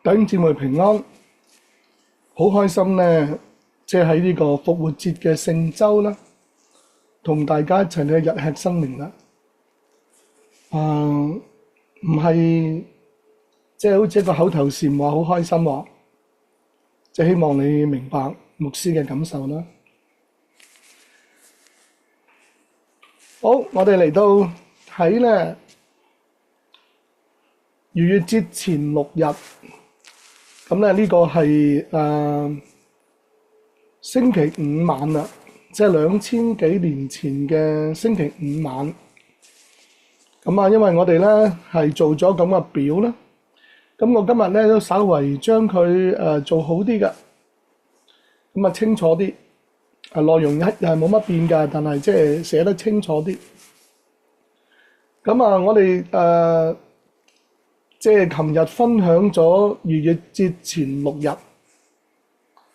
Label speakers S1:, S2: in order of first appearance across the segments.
S1: 弟兄姊妹平安，好開心呢，即係喺呢個復活節嘅聖週啦，同大家一齊去日吃生命啦。唔係即係好似一個口頭禪話好開心喎，即係希望你明白牧師嘅感受啦。好，我哋嚟到喺呢逾越節前6日。咁咧呢個係星期五晚啦，即係2000幾年前嘅星期五晚。咁啊，因為我哋咧係做咗咁嘅表啦，咁我今日咧都稍為將佢做好啲嘅，咁啊清楚啲，內容又係冇乜變㗎，但係即係寫得清楚啲。咁啊，我哋即係琴日分享咗逾越節前6日，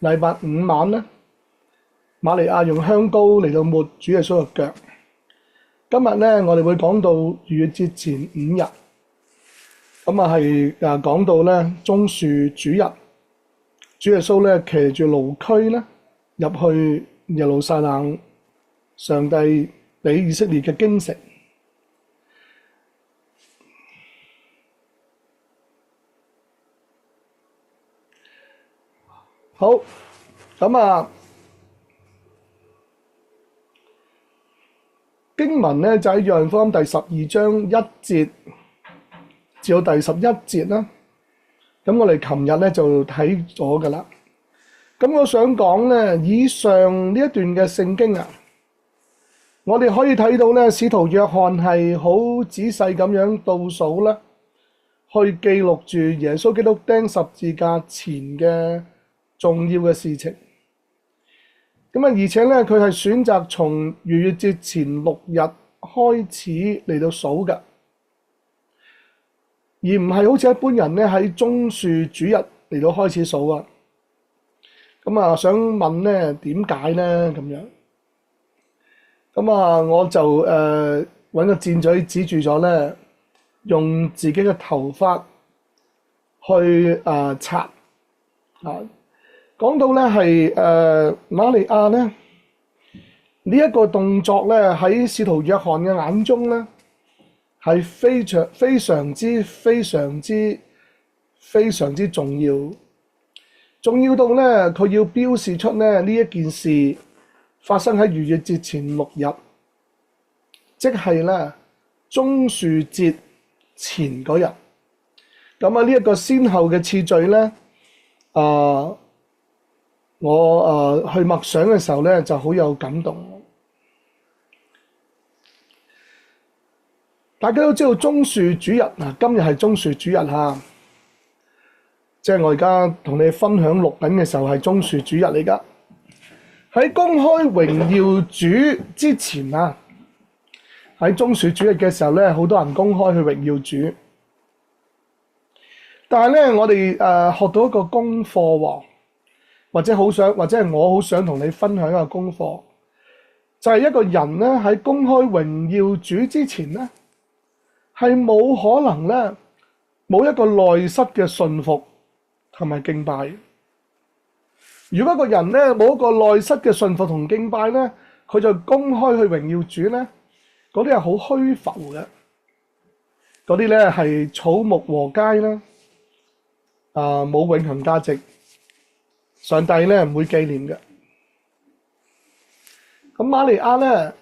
S1: 禮拜五晚咧，瑪利亞用香膏嚟到抹主耶穌嘅腳。今日咧，我哋會講到逾越節前5日，咁啊係講到咧棕樹主日，主耶穌咧騎住驢駒咧入去耶路撒冷，上帝俾以色列嘅京城。好，咁啊，經文咧就喺約翰福音第12章1節至到第11節啦。咁我哋琴日咧就睇咗噶啦。咁我想講咧，以上呢一段嘅聖經啊，我哋可以睇到咧，使徒約翰係好仔細咁樣倒數啦，去記錄住耶穌基督釘十字架前嘅重要嘅事情，咁啊，而且咧，佢係選擇從逾越節前6日開始嚟到數嘅，而唔係好似一般人咧喺棕樹主日嚟到開始數啊。咁啊，想問咧點解咧咁樣？咁啊，我就揾個箭嘴指住咗咧，用自己嘅頭髮去擦啊。講到咧係瑪利亞咧呢一個動作咧，喺使徒約翰嘅眼中咧係非常之重要，重要到咧佢要標示出咧呢一件事發生喺逾越節前6日，即係咧棕樹節前嗰日。咁啊，呢一個先後嘅次序咧我去默想嘅時候咧，就好有感動。大家都知道棕樹主日嗱，今日係棕樹主日嚇，即係我而家同你分享錄緊嘅時候係棕樹主日嚟㗎。喺公開榮耀主之前啊，喺棕樹主日嘅時候咧，好多人公開去榮耀主。但係咧，我哋學到一個功課喎。或者係我好想同你分享一個功課，就係一個人咧喺公開榮耀主之前咧，係冇可能咧冇一個內室嘅信服同埋敬拜。如果一個人咧冇一個內室嘅信服同敬拜咧，佢就公開去榮耀主咧，嗰啲係好虛浮嘅，嗰啲咧係草木禾秸啦，冇永恆價值。上帝咧唔會紀念嘅。咁瑪利亞咧，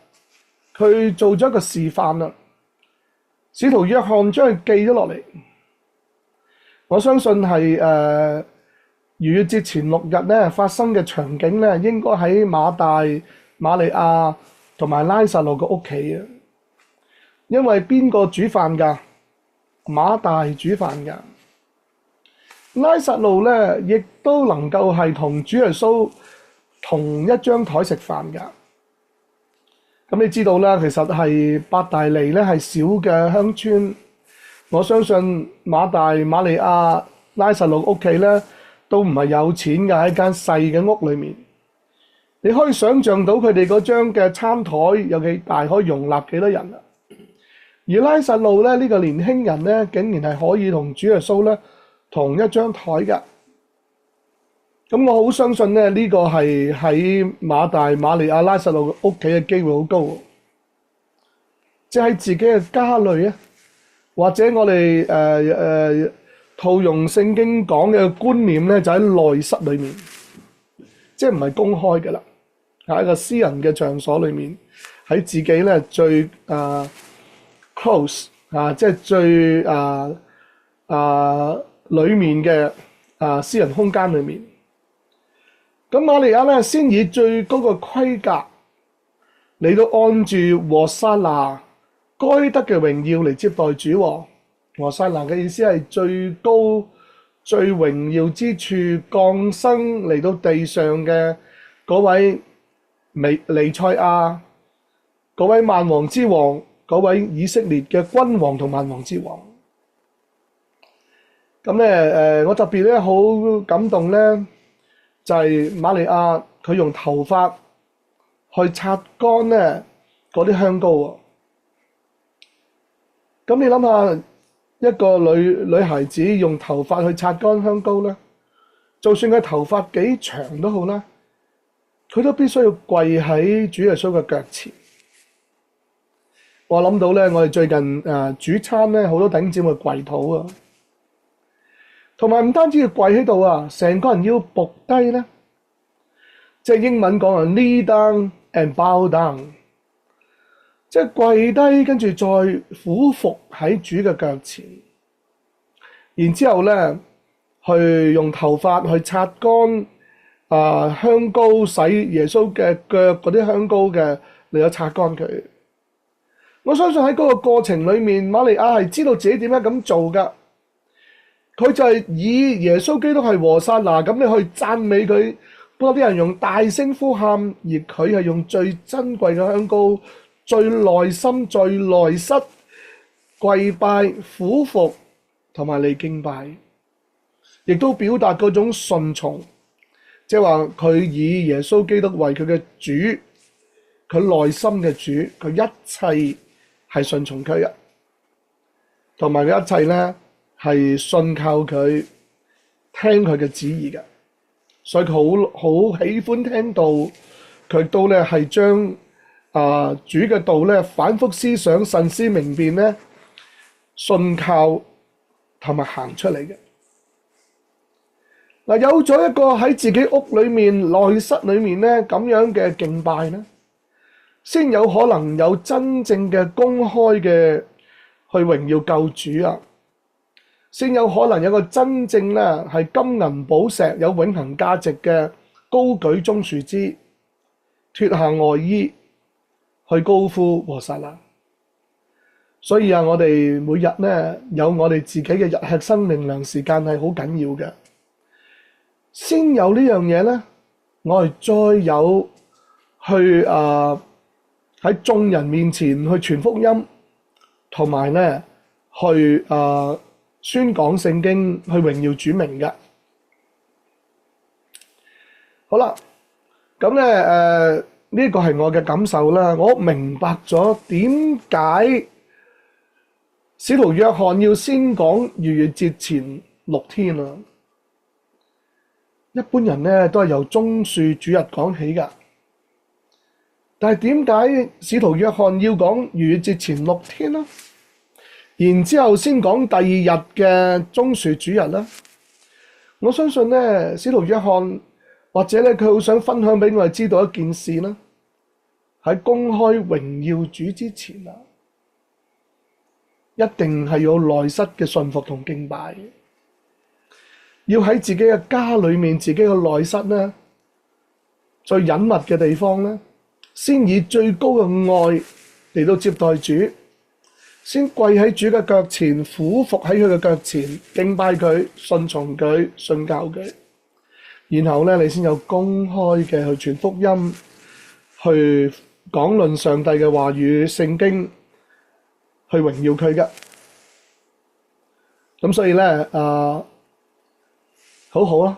S1: 佢做咗一個示範啦。使徒約翰將佢記咗落嚟。我相信係逾越節前6日咧發生嘅場景咧，應該喺馬大、瑪利亞同埋拉撒路嘅屋企啊。因為邊個煮飯㗎？馬大煮飯㗎。拉撒路咧，亦都能夠係同主耶穌同一張台食飯㗎。咁你知道啦，其實係伯大尼咧係小嘅鄉村。我相信馬大、瑪利亞、拉撒路屋企咧都唔係有錢㗎，喺間細嘅屋裏面。你可以想像到佢哋嗰張嘅餐台有幾大，可以容納幾多人啊？而拉撒路咧呢個年輕人咧，竟然係可以同主耶穌咧同一張台嘅。咁我好相信咧，呢個係喺馬大、瑪利亞、拉撒路屋企嘅機會好高，即係喺自己嘅家裏啊，或者我哋套用聖經講嘅觀念咧，就喺內室裏面，即係唔係公開嘅啦，喺一個私人嘅場所裏面，喺自己咧最close 即係最裏面嘅私人空間裏面。咁瑪利亞咧先以最高嘅規格嚟到按住和散那該得嘅榮耀嚟接待主。和散那嘅意思係最高最榮耀之處降生嚟到地上嘅嗰位彌賽亞，嗰位萬王之王，嗰位以色列嘅君王同萬王之王。咁咧我特別咧好感動咧，就係瑪利亞佢用頭髮去擦乾咧嗰啲香膏喎。咁你諗下，一個女孩子用頭髮去擦乾香膏咧，就算佢頭髮幾長都好啦，佢都必須要跪喺主耶穌嘅腳前。我諗到咧，我哋最近主餐咧，好多弟兄姊妹跪禱啊，同埋唔單止要跪喺度啊，成個人要伏低咧，即係英文講kneel down and bow down， 即係跪低跟住再俯伏喺主嘅腳前，然之後咧去用頭髮去擦乾香膏，洗耶穌嘅腳嗰啲香膏嘅嚟到擦乾佢。我相信喺嗰個過程裏面，瑪利亞係知道自己點樣咁做噶。佢就係以耶穌基督係和散那咁，你去讚美佢。嗰啲人用大聲呼喊，而佢係用最珍貴嘅香膏、最內心、最內室跪拜、俯伏同埋嚟敬拜，亦都表達嗰種順從，即係話佢以耶穌基督為佢嘅主，佢內心嘅主，佢一切係順從佢嘅，同埋佢一切咧係信靠佢，聽佢嘅旨意嘅。所以佢好喜歡聽道，佢都咧係將主嘅道咧反覆思想、慎思明辨咧，信靠同埋行出嚟嘅。嗱，有咗一個喺自己屋裏面內室裏面咧咁樣嘅敬拜咧，先有可能有真正嘅公開嘅去榮耀救主啊！先有可能有個真正咧係金銀寶石有永恆價值嘅高舉棕樹枝，脫下外衣去高呼和散那。所以我哋每日咧有我哋自己嘅日吃生命糧時間係好緊要嘅。先有呢樣嘢咧，我哋再有去喺眾人面前去傳福音，同埋咧去宣講聖經，去榮耀主名嘅。好啦，咁咧呢個係我嘅感受啦。我明白咗點解使徒約翰要先講逾越節前6天啊。一般人咧都係由棕樹主日講起噶，但係點解使徒約翰要講逾越節前6天呢？然之後先講第二日嘅棕樹主日啦。我相信咧，使徒約翰或者咧佢好想分享俾我哋知道一件事啦。喺公開榮耀主之前啊，一定係有內室嘅信服同敬拜，要喺自己嘅家裏面、自己嘅內室咧，最隱密嘅地方咧，先以最高嘅愛嚟到接待主。先跪喺主嘅腳前，俯伏喺佢嘅腳前，敬拜佢，順從佢，信教佢。然後咧，你先有公開嘅去傳福音，去講論上帝嘅話語、聖經，去榮耀佢嘅。咁所以咧，好好啦，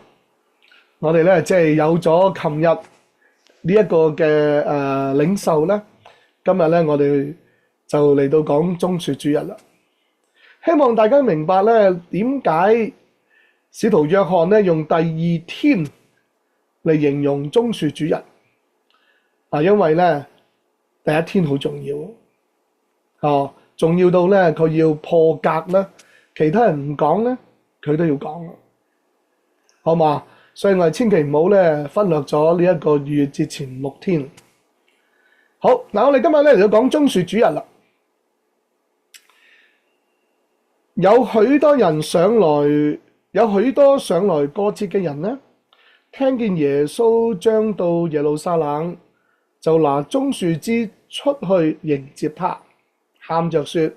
S1: 我哋咧即係有咗琴日呢一個嘅領受咧，今日咧我哋就嚟到講棕樹主日啦。希望大家明白咧，點解使徒約翰咧用第二天嚟形容棕樹主日因為咧第一天好重要重要到咧佢要破格啦，其他人唔講咧，佢都要講，好嘛？所以我哋千祈唔好咧忽略咗呢一個逾越節前6天。好，嗱，我哋今日咧嚟到講棕樹主日啦。有許多上來過節嘅人呢，聽見耶穌將到耶路撒冷，就拿棕樹枝出去迎接他，喊着說：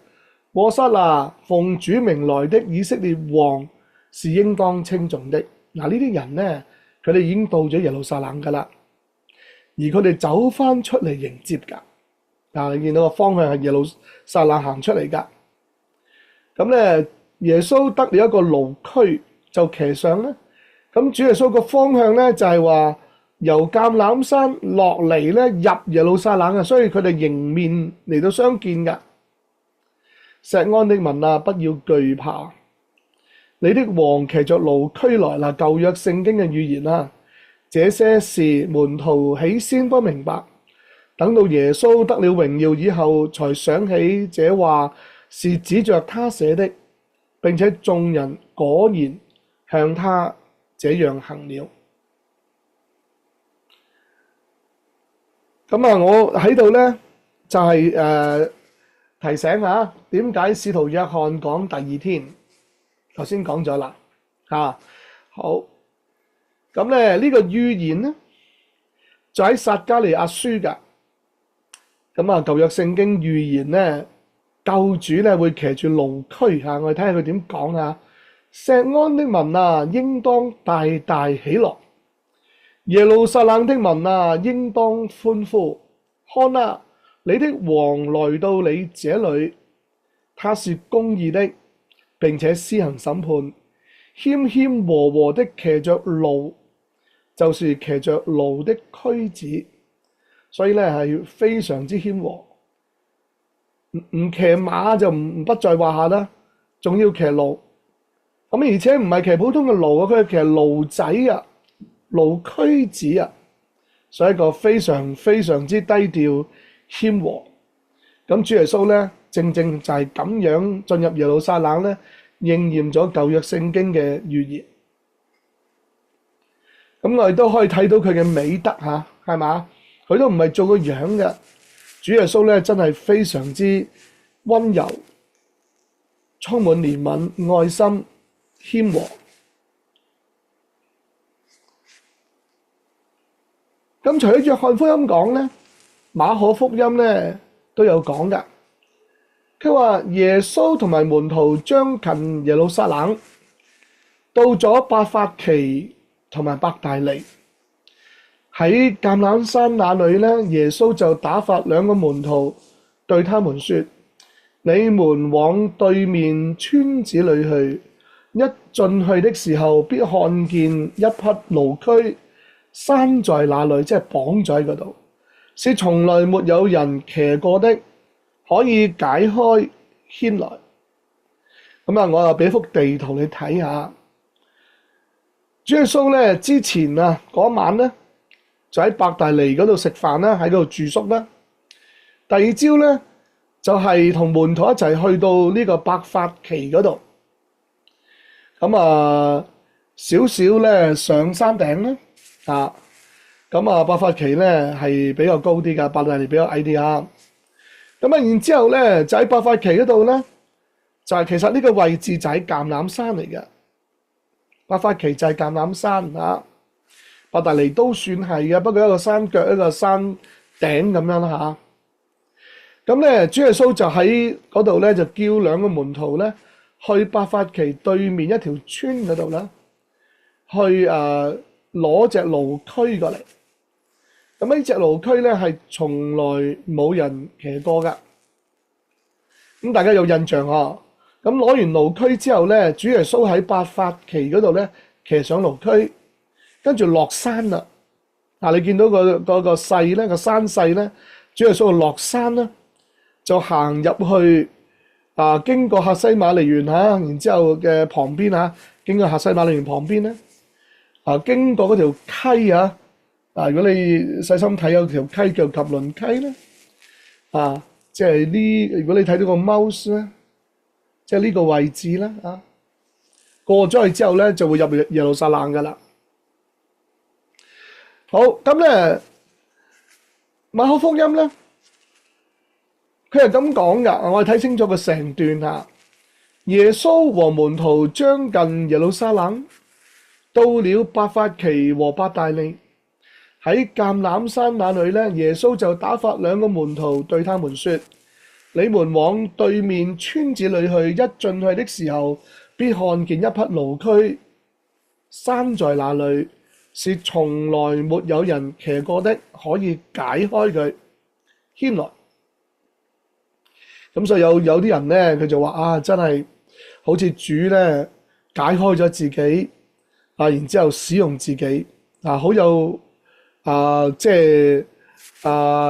S1: 和散那，奉主名來的以色列王是應當稱頌的。嗱，呢啲人呢，佢哋已經到咗耶路撒冷噶啦，而佢哋走翻出嚟迎接噶。你見到個方向係耶路撒冷行出嚟噶。咁咧，耶穌得了一個驢駒就騎上咧。咁主耶穌個方向咧就係話由橄欖山落嚟咧入耶路撒冷啊，所以佢哋迎面嚟到相見噶。錫安的民啊，不要懼怕，你的王騎着驢駒來啦。舊約聖經嘅預言啦，這些事門徒起先不明白，等到耶穌得了榮耀以後，才想起這話是指着他寫的，並且眾人果然向他這樣行了。咁我喺度呢，就係提醒下點解使徒約翰講第二天，頭先講咗啦好。咁咧呢個預言呢，就喺撒迦利亞書噶。舊約聖經預言呢，救主咧會騎住驢駒我哋睇下佢點講啊。錫安的民啊，應當大大喜樂；耶路撒冷的民啊，應當歡呼。看啊，你的王來到你這裏，他是公義的，並且施行審判，謙謙和和的騎着驢，就是騎着驢的駒子，所以咧係非常之謙和。唔騎馬就不在話下啦，仲要騎驢。而且唔係騎普通嘅驢佢係騎驢仔驢駒子所以一個非常非常之低調謙和。咁主耶穌咧，正正就係咁樣進入耶路撒冷咧，應驗咗舊約聖經嘅預言。咁我哋都可以睇到佢嘅美德係嘛？佢都唔係做個樣嘅。主耶穌咧真係非常之溫柔，充滿憐憫、愛心、謙和。咁除咗約翰福音講咧，馬可福音咧都有講噶。佢話耶穌同埋門徒將近耶路撒冷，到咗伯法其同埋伯大尼。喺橄欖山那裏咧，耶穌就打發兩個門徒，對他們說：你們往對面村子裏去，一進去的時候，必看見一匹驢駒拴在那裏，即係綁在嗰度，是從來沒有人騎過的，可以解開牽來。我又俾幅地圖你睇下。主耶穌咧之前嗰晚咧，就喺伯大尼嗰度食飯啦，喺嗰度住宿啦。第二朝咧就係同門徒一齊去到呢個伯法其嗰度。少少咧上山頂咧伯法其咧係比較高啲噶，伯大尼比較矮啲然之後咧就喺伯法其嗰度咧，就係其實呢個位置就喺橄欖山嚟嘅。伯法其就係橄欖山伯大尼都算係嘅，不過一個山腳一個山頂咁樣啦咁咧主耶穌就喺嗰度咧，就叫兩個門徒咧去伯法其對面一條村嗰度啦，去攞隻驢駒過嚟。呢隻驢駒咧係從來冇人騎過噶。大家有印象咁攞完驢駒之後咧，主耶穌喺伯法其嗰度咧騎上驢駒，跟住落山啦。你見到個勢咧，個山勢咧，主耶穌落山啦，就行入去經過客西馬尼園然之後嘅旁邊經過客西馬尼園旁邊咧，經過嗰條溪如果你細心睇有條溪叫汲淪溪咧，即係呢，如果你睇到個 mouse 咧，即係呢個位置咧過咗去之後咧就會入耶路撒冷噶啦。好，咁咧馬可福音咧，佢係咁講噶，我哋睇清楚個成段耶穌和門徒將近耶路撒冷，到了伯法其和伯大尼，喺橄欖山那裏咧，耶穌就打發兩個門徒對他們說：你們往對面村子裏去，一進去的時候，必看見一匹驢駒拴在那裏，是從來沒有人騎過的，可以解開佢牽來。咁所以有啲人咧，佢就話真係好似主咧解開咗自己然之後使用自己好有即係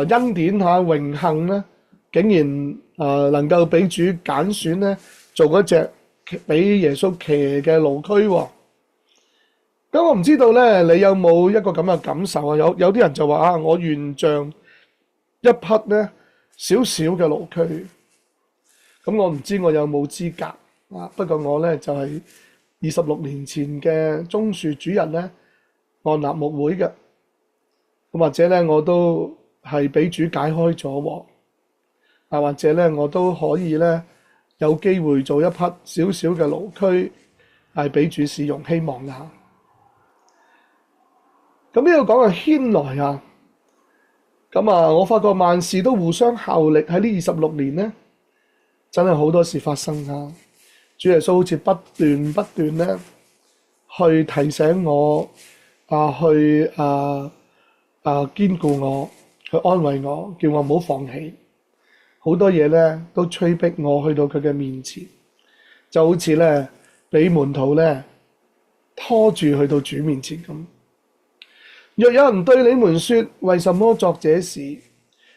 S1: 恩典榮幸咧，竟然能夠俾主揀選咧做嗰隻俾耶穌騎嘅驢駒喎。咁我唔知道咧，你有冇一個咁嘅感受啊？有啲人就話我願像一匹咧小小嘅驢駒。咁我唔知我有冇資格不過我咧就係26年前嘅棕樹主日咧按立牧會嘅，咁或者咧我都係俾主解開咗喎，或者咧我都可以咧有機會做一匹小小嘅驢駒，係俾主使用，希望啦。咁呢度講嘅牽來咁我發覺萬事都互相效力，喺呢26年咧。真係好多事發生主耶穌好似不斷咧去提醒我去堅固我，去安慰我，叫我唔好放棄。好多嘢咧都催逼我去到佢嘅面前，就好似咧俾門徒咧拖住去到主面前咁。若有人對你們說，為什麼作這事，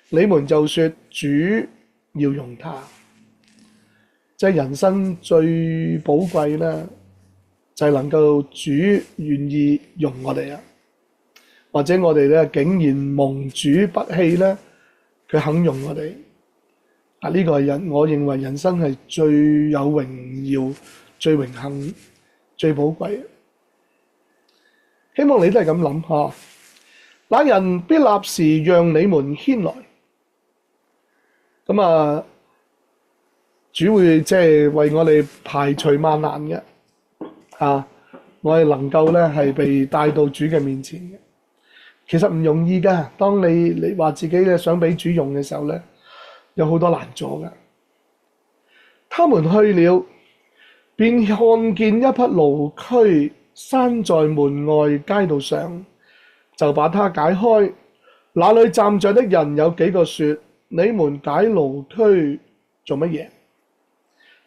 S1: 你們就說，主要用他。即係人生最寶貴咧，就係能夠主願意用我哋或者我哋咧竟然蒙主不棄咧，佢肯用我哋呢個係我認為人生係最有榮耀、最榮幸、最寶貴。希望你都係咁諗那人必立時讓你們牽來。咁主會即係為我哋排除萬難嘅我哋能夠咧係被帶到主嘅面前嘅。其實唔容易噶，當你話自己咧想俾主用嘅時候咧，有好多難阻噶。他們去了，便看見一匹驢駒拴在門外街道上，就把它解開。那裏站着的人有幾個說：你們解驢駒做乜嘢？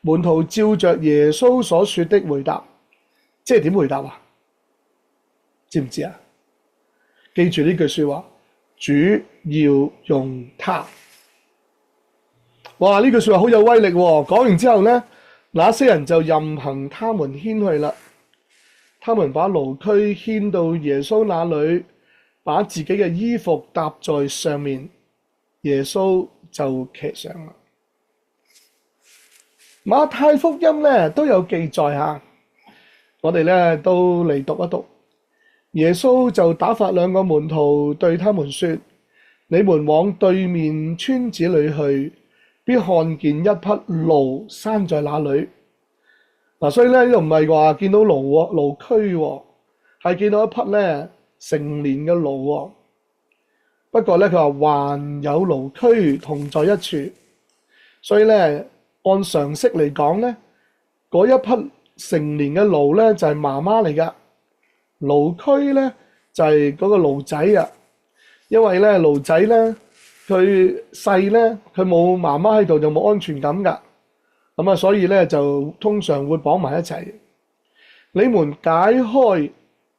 S1: 門徒照着耶穌所說的回答，即係點回答知唔知記住呢句說話，主要用他。哇！呢句說話好有威力喎。講完之後呢，那些人就任憑他們牽去啦。他們把驢駒牽到耶穌那裏，把自己嘅衣服搭在上面，耶穌就騎上啦。馬太福音咧都有記載我哋咧都嚟讀一讀。耶穌就打發兩個門徒對他們說：你們往對面村子裏去，必看見一匹驢拴在那裏。所以咧呢度唔係話見到驢駒係見到一匹咧成年嘅驢不過咧佢話還有驢駒同在一處，所以咧按常識嚟講咧，嗰一匹成年嘅驢咧就係媽媽嚟噶，驢駒咧就係嗰個驢仔因為咧驢仔咧佢細咧，佢冇媽媽喺度就冇安全感噶，咁所以咧就通常會綁埋一齊。你們解開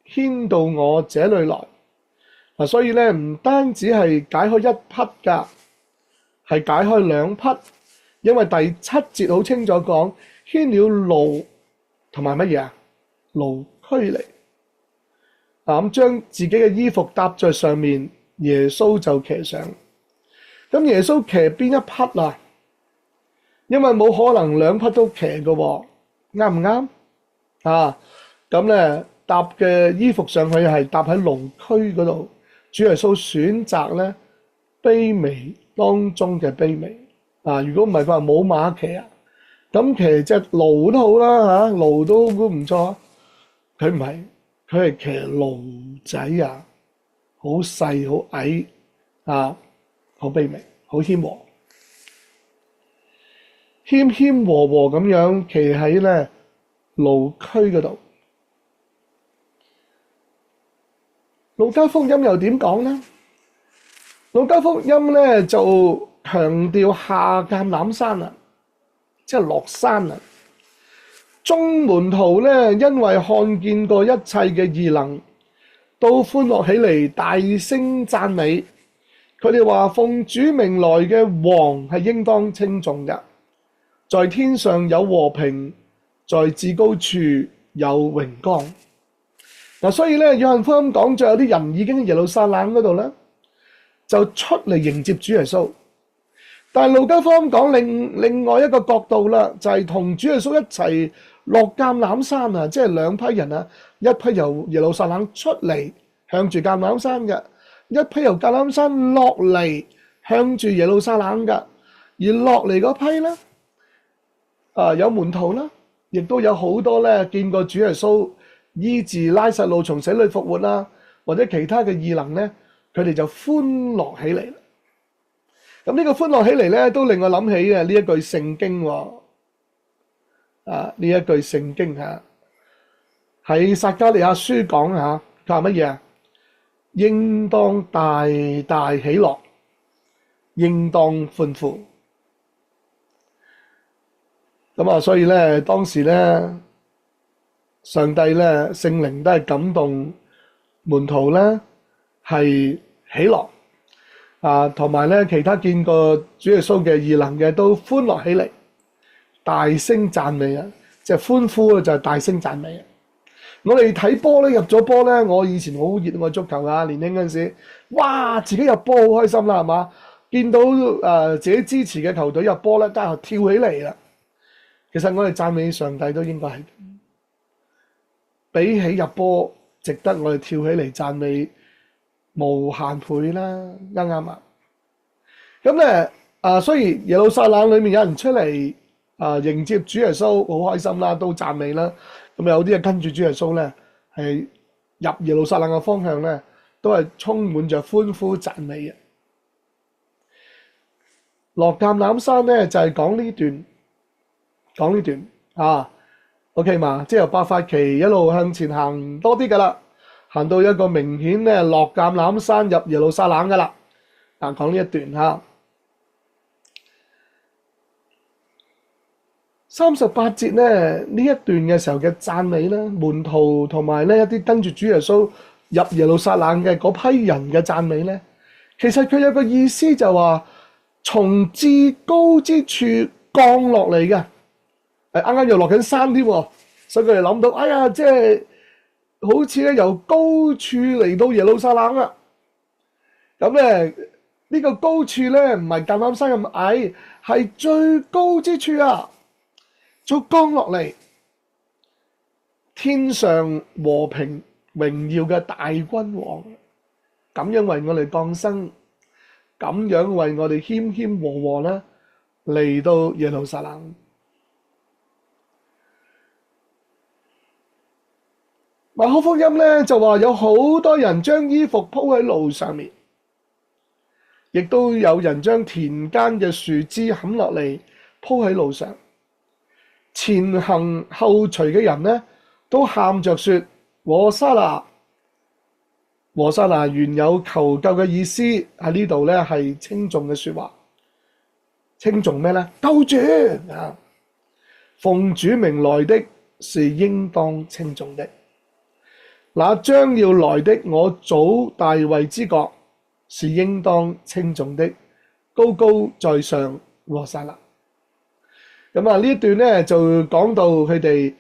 S1: 牽到我這裏來所以咧唔單止係解開一匹噶，係解開兩匹。因為第7節好清楚講，牽了驢同埋乜嘢啊？驢駒嚟。咁將自己嘅衣服搭在上面，耶穌就騎上。咁耶穌騎邊一匹啊？因為冇可能兩匹都騎嘅喎，啱唔啱？咁咧搭嘅衣服上去係搭喺驢駒嗰度。主耶穌選擇咧卑微當中嘅卑微。如果唔係佢話冇馬騎啊，咁騎隻驢都好啦嚇，驢都唔錯。佢唔係，佢係騎驢仔啊，好細好矮好卑微，好謙和，謙和和咁樣騎喺咧驢駒嗰度。路加福音又點講呢？路加福音咧就強調下橄欖山啊，即係落山啊。眾門徒咧因為看見過一切嘅異能，都歡樂起嚟，大聲讚美。佢哋話奉主名來嘅王係應當稱頌嘅，在天上有和平，在至高處有榮光。所以咧約翰福音講，就有啲人已經喺耶路撒冷嗰度咧，就出嚟迎接主耶穌。但係路加福音講另外一個角度啦，就係同主耶穌一齊落橄欖山啊，即係兩批人啊，一批由耶路撒冷出嚟向住橄欖山嘅，一批由橄欖山落嚟向住耶路撒冷嘅。而落嚟嗰批咧，有門徒啦，亦都有好多咧見過主耶穌醫治拉撒路從死裏復活啦，或者其他嘅異能咧，佢哋就歡樂起嚟。咁呢個歡樂起嚟咧，都令我諗起嘅呢一句聖經喎。呢一句聖經喺撒迦利亞書講佢話乜嘢啊？應當大大喜樂，應當歡呼。咁所以咧，當時咧，上帝咧，聖靈都係感動門徒咧，係喜樂同埋咧其他見過主耶穌嘅異能嘅都歡樂起嚟，大聲讚美啊！即係歡呼就係大聲讚美啊！我哋睇波咧，入咗波咧，我以前好熱愛足球啊，年輕嗰陣時，哇！自己入波好開心啦，係嘛？見到自己支持嘅球隊入波咧，梗係跳起嚟啦。其實我哋讚美上帝都應該係比起入波值得我哋跳起嚟讚美無限倍啦，啱啱啊？咁咧所以耶路撒冷裏面有人出嚟迎接主耶穌，好開心啦，都讚美啦。咁有啲跟住主耶穌咧，係入耶路撒冷嘅方向咧，都係充滿着歡呼讚美嘅。落橄欖山咧就係講呢段OK 嘛，即係由伯法其一路向前行多啲噶啦，行到一個明顯咧落橄欖山入耶路撒冷噶啦。講呢一段38節咧呢一段嘅時候嘅讚美咧，門徒同埋呢一啲跟住主耶穌入耶路撒冷嘅嗰批人嘅讚美咧，其實佢有個意思就話從至高之處降落嚟嘅。啱啱又落緊山添，所以佢哋諗到，哎呀，即係好似咧由高處嚟到耶路撒冷啦。咁咧呢個高處咧唔係橄欖山咁矮，係最高之處啊，就降落嚟。天上和平榮耀嘅大君王，咁樣為我哋降生，咁樣為我哋謙謙和和咧嚟到耶路撒冷。馬可福音咧就話有好多人將衣服鋪喺路上面，亦都有人將田間嘅樹枝砍落嚟鋪喺路上。前行後隨嘅人呢，都喊着說：和散那！和散那原有求救嘅意思，喺呢度咧係稱頌嘅說話。稱頌咩咧？救主啊！奉主名來的是應當稱頌的。那將要來的我祖大衛之國是應當稱頌的，高高在上和散那。咁啊呢一段咧就講到佢哋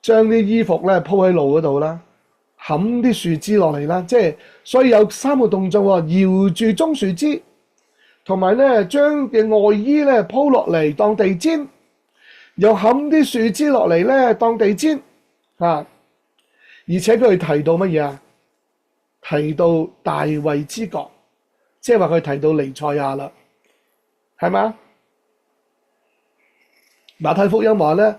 S1: 將啲衣服咧鋪喺路嗰度啦，冚啲樹枝落嚟啦，即係所以有三個動作喎，搖住棕樹枝，同埋咧將嘅外衣咧鋪落嚟當地氈，又冚啲樹枝落嚟咧當地氈啊！而且佢哋提到乜嘢啊？提到大衛之國，即係話佢提到彌賽亞啦，係嘛？馬太福音話咧，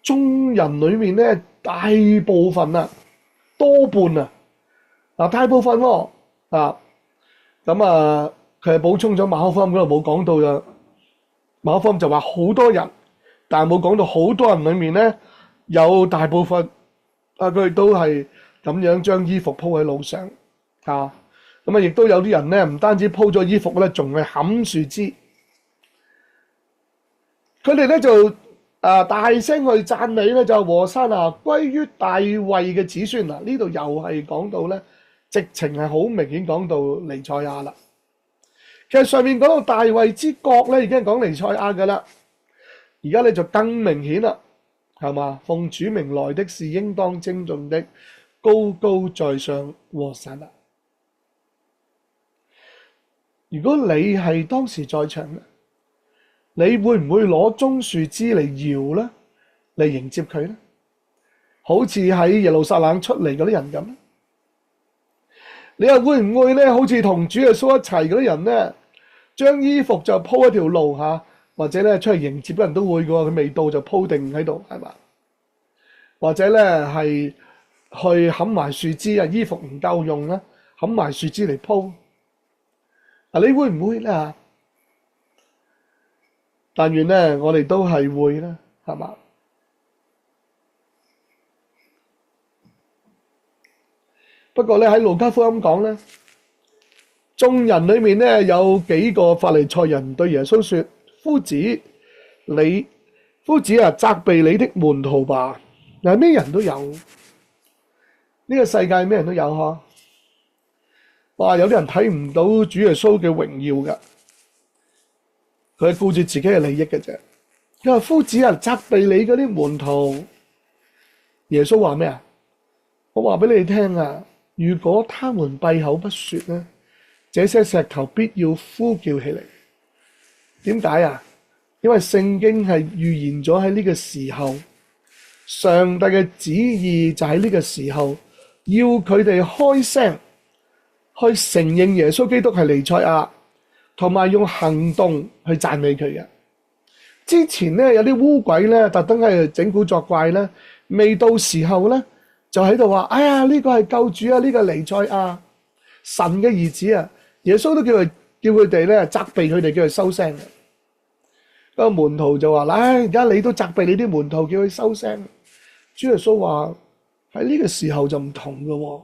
S1: 眾人裏面咧大部分啊，多半啊，大部分喎咁佢係補充咗馬可福音嗰度冇講到嘅，馬可福音就話好多人，但係冇講到好多人裏面咧有大部分佢哋都係咁樣將衣服鋪喺路上咁亦都有啲人咧唔單止鋪咗衣服咧，仲係冚樹枝。佢哋咧就大聲去讚美咧，就和散那歸於大衛嘅子孫嗱。呢度又係講到咧，直情係好明顯講到彌賽亞啦。其實上面講到大衛之國咧，已經係講彌賽亞噶啦。而家咧就更明顯啦，係嘛？奉主名來的是應當稱頌的，高高在上和散那。如果你係當時在場咧，你會唔會攞棕樹枝嚟搖咧，嚟迎接佢咧？好似喺耶路撒冷出嚟嗰啲人咁咧，你又會唔會咧？好似同主耶穌一齊嗰啲人咧，將衣服就鋪一條路或者咧出嚟迎接嘅人都會嘅喎，佢未到就鋪定喺度，係嘛？或者咧係去冚埋樹枝啊，衣服唔夠用啦，冚埋樹枝嚟鋪。你會唔會咧？但願咧，我哋都係會啦，係嘛？不過咧喺路加福音講咧，眾人裏面咧有幾個法利賽人對耶穌說：夫子責備你的門徒吧。嗱，咩人都有，呢個世界咩人都有嗬。哇！有啲人睇唔到主耶穌嘅榮耀㗎，佢係顧住自己嘅利益嘅啫。佢話：夫子責備你嗰啲門徒。耶穌話咩啊？我話俾你聽如果他們閉口不說咧，這些石頭必要呼叫起嚟。點解啊？因為聖經係預言咗喺呢個時候，上帝嘅旨意就喺呢個時候，要佢哋開聲去承認耶穌基督係彌賽亞，同埋用行動去讚美佢嘅。之前咧有啲污鬼咧特登喺度整蠱作怪咧，未到時候咧就喺度話：哎呀，呢個係救主啊，呢個彌賽亞，神嘅兒子啊！耶穌都叫佢哋咧責備佢哋，叫佢收聲嘅。個門徒就話：而家你都責備你啲門徒，叫佢收聲。主耶穌話：喺呢個時候就唔同嘅喎。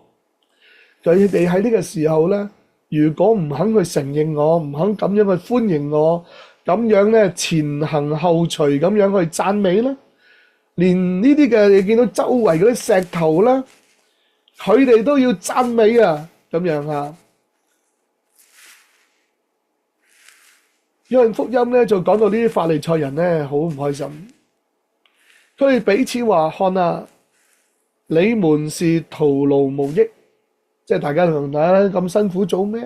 S1: 佢哋喺呢個時候咧，如果唔肯去承認我，唔肯咁樣去歡迎我，咁樣咧前行後隨咁樣去讚美咧，連呢啲嘅你見到周圍嗰啲石頭咧，佢哋都要讚美咁樣約翰福音咧就講到呢啲法利賽人咧好唔開心，佢哋彼此話：看你們是徒勞無益。即係大家同大家咁辛苦做咩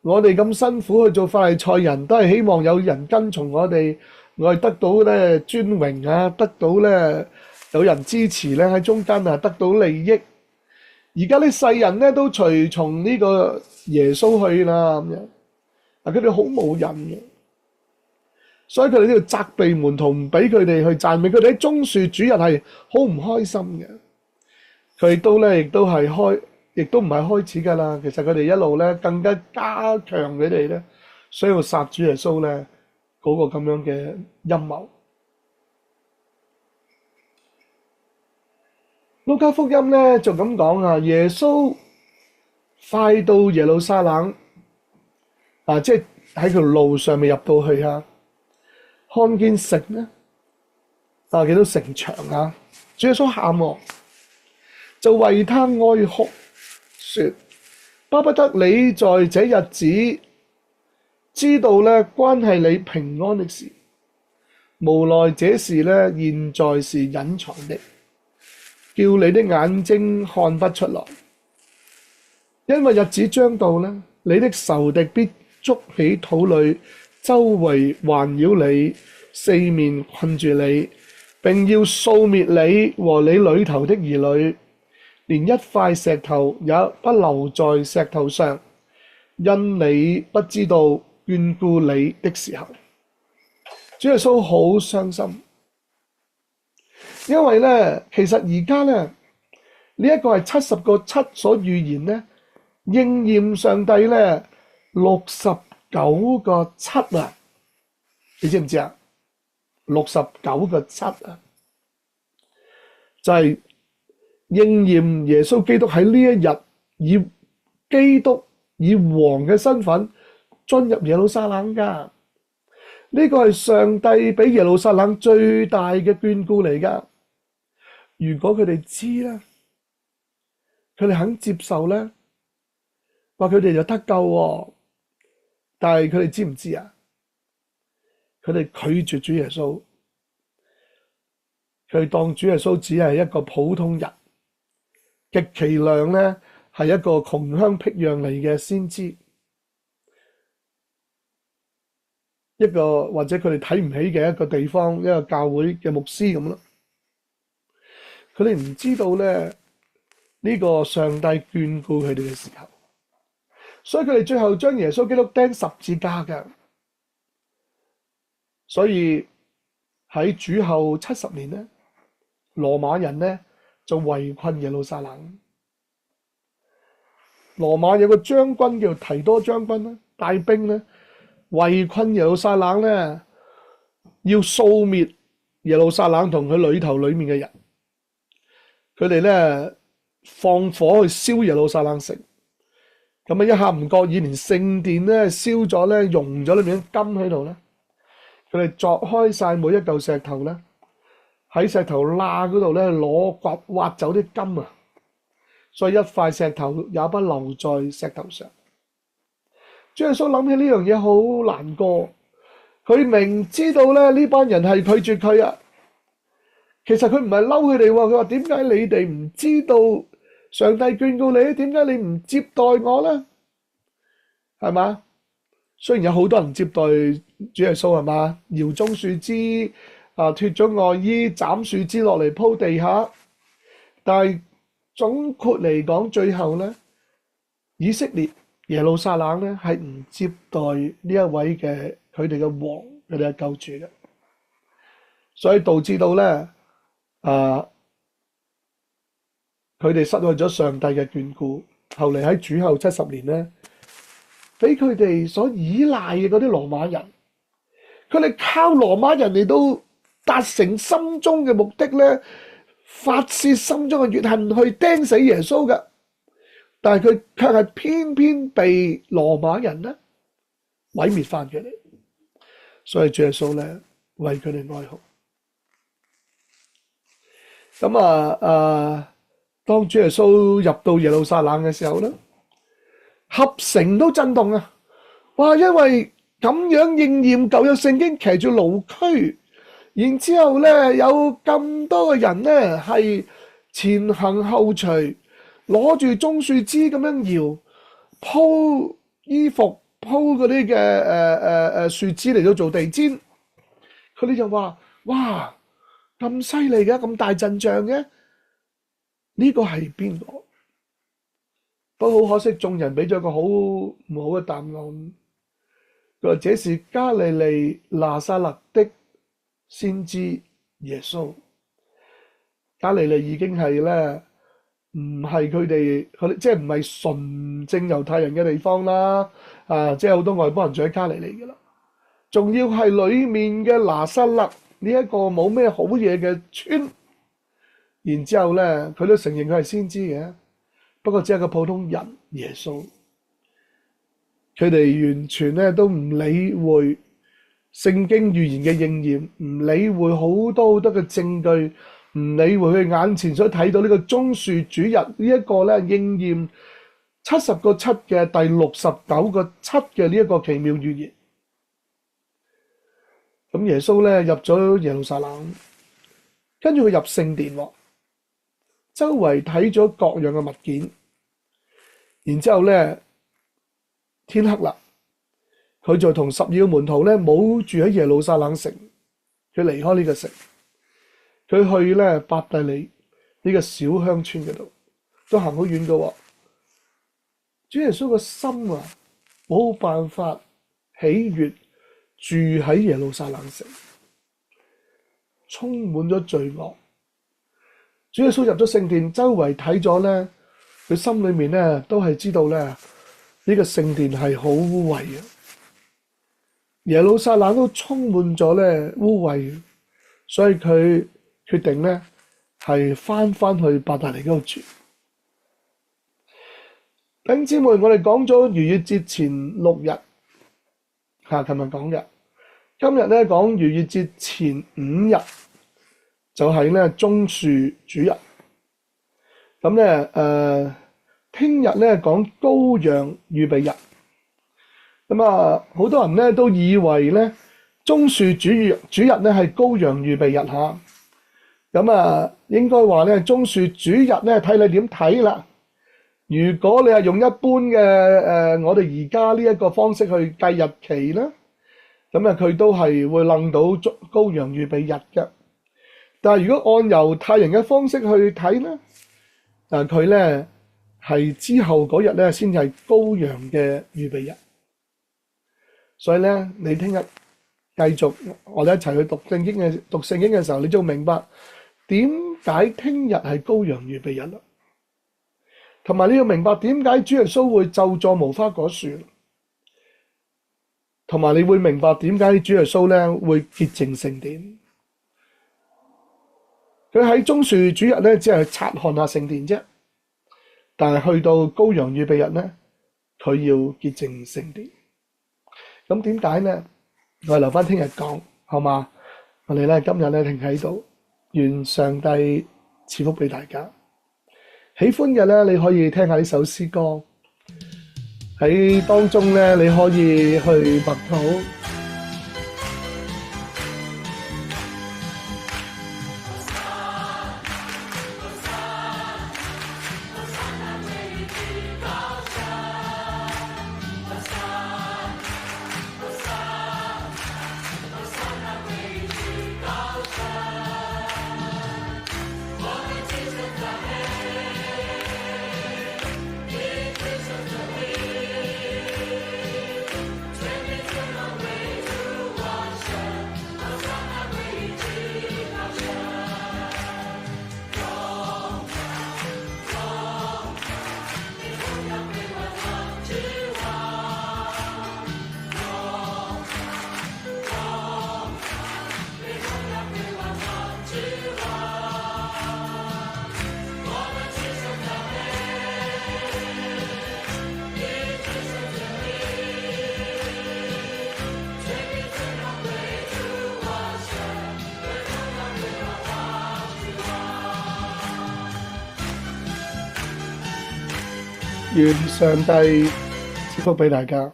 S1: 我哋咁辛苦去做法利賽人，都係希望有人跟從我哋得到咧尊榮得到咧有人支持咧喺中間得到利益。而家啲世人咧都隨從呢個耶穌去啦咁樣，佢哋好冇癮嘅，所以佢哋都要責備門徒，唔俾佢哋去讚美。佢哋喺棕樹主日係好唔開心嘅。佢亦都唔係開始㗎啦。其實佢哋一路咧更加強佢哋咧，需要殺主耶穌咧嗰個咁樣嘅陰謀。路加福音咧就咁講耶穌快到耶路撒冷即係喺條路上面入到去看見城咧見到城牆主耶穌喊就為他哀哭，說：巴不得你在這日子知道咧關係你平安的事，無奈這事咧現在是隱藏的，叫你的眼睛看不出來。因為日子將到咧，你的仇敵必築起土壘，周圍環繞你，四面困住你，並要掃滅你和你裏頭的兒女，連一塊石頭也不留在石頭上，因你不知道眷顧你的時候。主耶穌好傷心，因為咧，其實而家咧呢一個係70個7所預言咧，應驗上帝咧69個7啊！你知唔知啊？69個7啊，就係應驗耶穌基督喺呢一日以基督以王嘅身份進入耶路撒冷噶。呢個係上帝俾耶路撒冷最大嘅眷顧嚟噶。如果佢哋知咧，佢哋肯接受咧，話佢哋就得救喎。但係佢哋知唔知啊？佢哋拒絕主耶穌，佢當主耶穌只係一個普通人，極其量咧係一個窮鄉僻壤嚟嘅先知。一個或者佢哋睇唔起嘅一個地方，一個教會嘅牧師咁咯。佢哋唔知道咧呢個上帝眷顧佢哋嘅時候，所以佢哋最後將耶穌基督釘十字架嘅。所以喺主後70年咧，羅馬人咧就圍困耶路撒冷。羅馬有個將軍叫提多將軍啦，帶兵咧圍困耶路撒冷咧，要掃滅耶路撒冷同佢裏面嘅人。佢哋咧放火去燒耶路撒冷城，咁啊一下唔覺意連聖殿咧燒咗咧，溶咗裏面金喺度咧。佢哋鑿開晒每一嚿石頭咧，喺石頭罅嗰度咧攞挖走啲金啊，所以一塊石頭也不留在石頭上。主耶穌諗起呢樣嘢好難過，佢明知道咧呢班人係拒絕佢啊。其實佢唔係嬲佢哋喎，佢話點解你哋唔知道上帝眷顧你？點解你唔接待我咧？係嘛？雖然有好多人接待主耶穌係嘛，搖棕樹枝啊，脫咗外衣斬樹枝落嚟鋪地下，但係總括嚟講，最後咧以色列耶路撒冷咧係唔接待呢一位嘅佢哋嘅王，佢哋嘅救主嘅，所以導致到咧佢哋失去咗上帝嘅眷顧。後嚟喺主後70年咧，俾佢哋所依賴嘅嗰啲羅馬人，佢哋靠羅馬人嚟到達成心中嘅目的咧，發泄心中嘅怨恨去釘死耶穌嘅。但係佢卻係偏偏被羅馬人咧毀滅翻佢哋，所以主耶穌咧為佢哋哀哭。咁當主耶穌入到耶路撒冷嘅時候咧，合城都震動啊！哇，因為咁樣應驗舊約聖經騎住驢駒，然之後咧有咁多嘅人咧係前行後隨，攞住棕樹枝咁樣搖，鋪衣服鋪嗰啲嘅樹枝嚟到做地氈。佢哋就話：哇，咁犀利嘅，咁大陣仗嘅，呢個係邊個？不過好可惜，眾人俾咗個好唔好嘅答案。佢話：這是加利利拿撒勒的先知耶穌。加利利已經係咧，唔係佢哋即係唔係純正猶太人嘅地方啦。即係好多外邦人住喺加利利嘅啦。仲要係裡面嘅拿撒勒呢一個冇咩好嘢嘅村。然之後咧，佢都承認佢係先知嘅。不過只係個普通人耶穌，佢哋完全咧都唔理會聖經預言嘅應驗，唔理會好多好多嘅證據，唔理會佢眼前所睇到呢個棕樹主日呢一個咧應驗70個7嘅第69個7嘅呢一個奇妙預言。咁耶穌咧入咗耶路撒冷，跟住佢入聖殿喎，周圍睇咗各樣嘅物件，然之後咧天黑啦，佢就同12個門徒咧冇住喺耶路撒冷城，佢離開呢個城，佢去咧伯大尼呢個小鄉村嗰度，都行好遠嘅喎。主耶穌個心啊，冇辦法喜悅住喺耶路撒冷城，充滿咗罪惡。主耶穌入咗聖殿，周圍睇咗咧，佢心裏面咧都係知道咧呢個聖殿係好污穢嘅，耶路撒冷都充滿咗咧污穢，所以佢決定咧係翻去伯大尼嗰度住。弟兄姊妹，我哋講咗逾越節前6日，琴日講嘅，今日咧講逾越節前5日，就係咧棕樹主日。咁咧聽日咧講羔羊預備日。咁啊，好多人咧都以為咧棕樹主日咧係羔羊預備日嚇。咁啊，應該話咧棕樹主日咧睇你點睇啦。如果你係用一般嘅我哋而家呢一個方式去計日期咧，咁啊佢都係會諗到羔羊預備日嘅。但係如果按猶太人嘅方式去睇咧，佢咧係之後嗰日咧先至係羔羊嘅預備日。所以咧，你聽日繼續我哋一齊去讀聖經嘅時候，你就明白點解聽日係羔羊預備日啦。同埋你要明白點解主耶穌會咒詛無花果樹，同埋你會明白點解主耶穌咧會潔淨聖殿。佢喺棕樹主日咧只係察看下聖殿啫，但係去到羔羊預備日咧，佢要潔淨聖殿。咁點解咧？我哋留翻聽日講，好嘛？我哋咧今日咧停喺度，願上帝賜福俾大家。喜歡嘅咧，你可以聽下呢首詩歌，喺當中咧你可以去默禱。願上帝賜福俾大家。